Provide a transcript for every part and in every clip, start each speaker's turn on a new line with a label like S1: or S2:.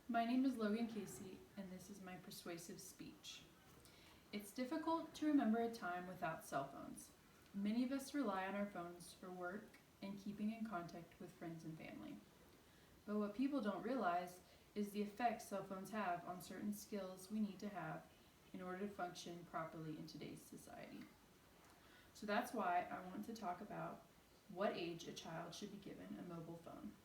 S1: My name is Logan Casey, and this is my persuasive speech. It's difficult to remember a time without cell phones. Many of us rely on our phones for work and keeping in contact with friends and family. But what people don't realize is the effects cell phones have on certain skills we need to have in order to function properly in today's society. So that's why I want to talk about what age a child should be given a mobile phone.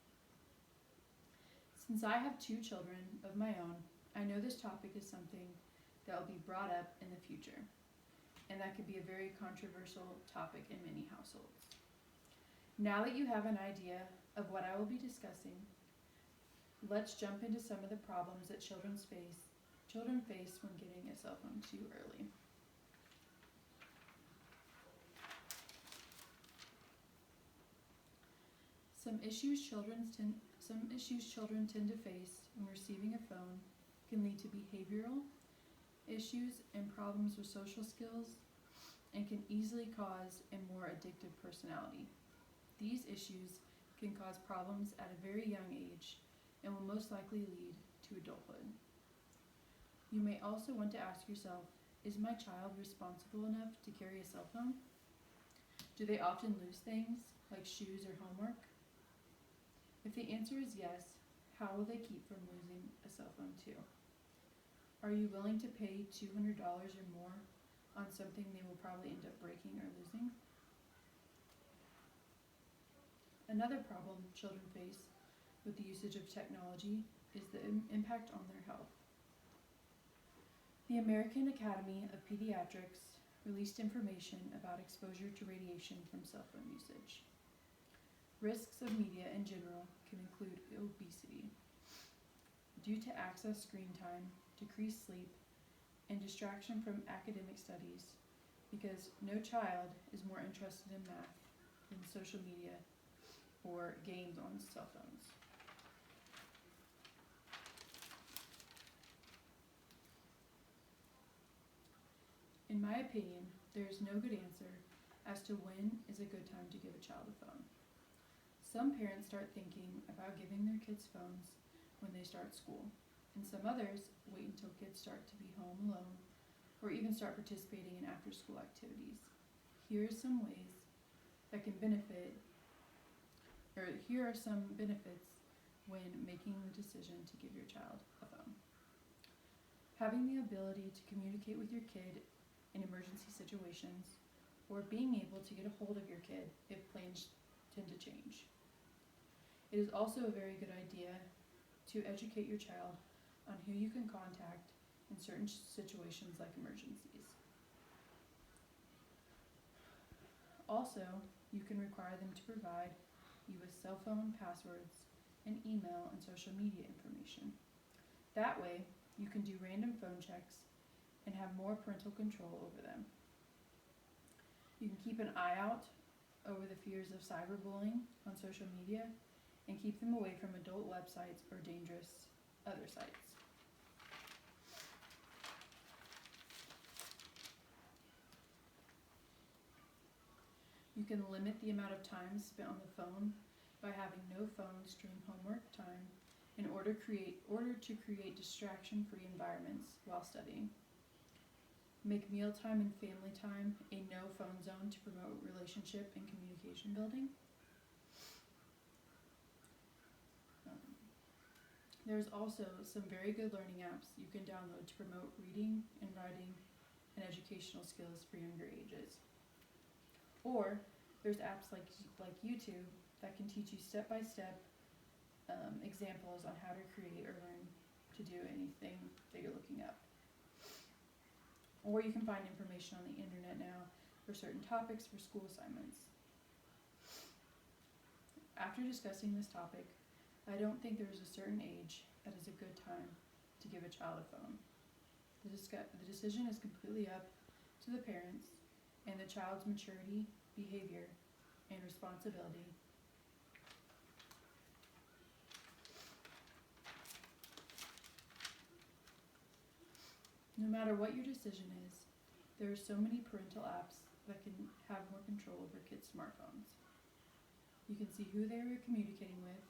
S1: Since I have 2 children of my own, I know this topic is something that will be brought up in the future, and that could be a very controversial topic in many households. Now that you have an idea of what I will be discussing, let's jump into some of the problems that children face when getting a cell phone too early. Some issues children tend to face when receiving a phone can lead to behavioral issues and problems with social skills, and can easily cause a more addictive personality. These issues can cause problems at a very young age and will most likely lead to adulthood. You may also want to ask yourself, is my child responsible enough to carry a cell phone? Do they often lose things like shoes or homework? If the answer is yes, how will they keep from losing a cell phone too? Are you willing to pay $200 or more on something they will probably end up breaking or losing? Another problem children face with the usage of technology is the impact on their health. The American Academy of Pediatrics released information about exposure to radiation from cell phone usage. Risks of media in general can include obesity due to excess screen time, decreased sleep, and distraction from academic studies, because no child is more interested in math than social media or games on cell phones. In my opinion, there is no good answer as to when is a good time to give a child a phone. Some parents start thinking about giving their kids phones when they start school, and some others wait until kids start to be home alone or even start participating in after-school activities. Here are some benefits when making the decision to give your child a phone. Having the ability to communicate with your kid in emergency situations, or being able to get a hold of your kid if plans tend to change. It is also a very good idea to educate your child on who you can contact in certain situations like emergencies. Also, you can require them to provide you with cell phone passwords and email and social media information. That way, you can do random phone checks and have more parental control over them. You can keep an eye out over the fears of cyberbullying on social media and keep them away from adult websites or dangerous other sites. You can limit the amount of time spent on the phone by having no phones during homework time in order to create distraction-free environments while studying. Make mealtime and family time a no-phone zone to promote relationship and communication building. There's also some very good learning apps you can download to promote reading and writing and educational skills for younger ages. Or there's apps like YouTube that can teach you step-by-step examples on how to create or learn to do anything that you're looking up. Or you can find information on the internet now for certain topics for school assignments. After discussing this topic, I don't think there is a certain age that is a good time to give a child a phone. The decision is completely up to the parents and the child's maturity, behavior, and responsibility. No matter what your decision is, there are so many parental apps that can have more control over kids' smartphones. You can see who they are communicating with,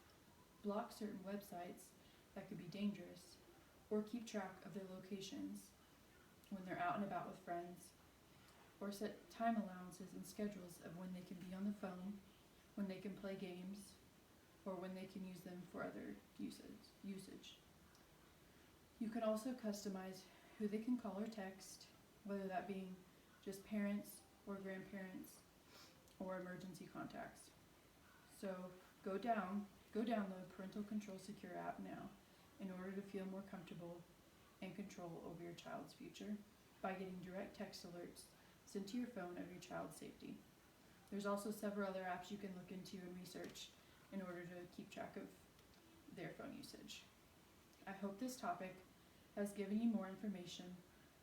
S1: block certain websites, that could be dangerous, or keep track of their locations when they're out and about with friends, or set time allowances and schedules of when they can be on the phone, when they can play games, or when they can use them for other usage. You can also customize who they can call or text, whether that being just parents or grandparents or emergency contacts. So go download Parental Control Secure app now in order to feel more comfortable and control over your child's future by getting direct text alerts sent to your phone of your child's safety. There's also several other apps you can look into and research in order to keep track of their phone usage. I hope this topic has given you more information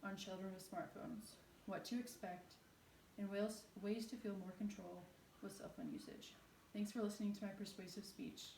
S1: on children with smartphones, what to expect, and ways to feel more control with cell phone usage. Thanks for listening to my persuasive speech.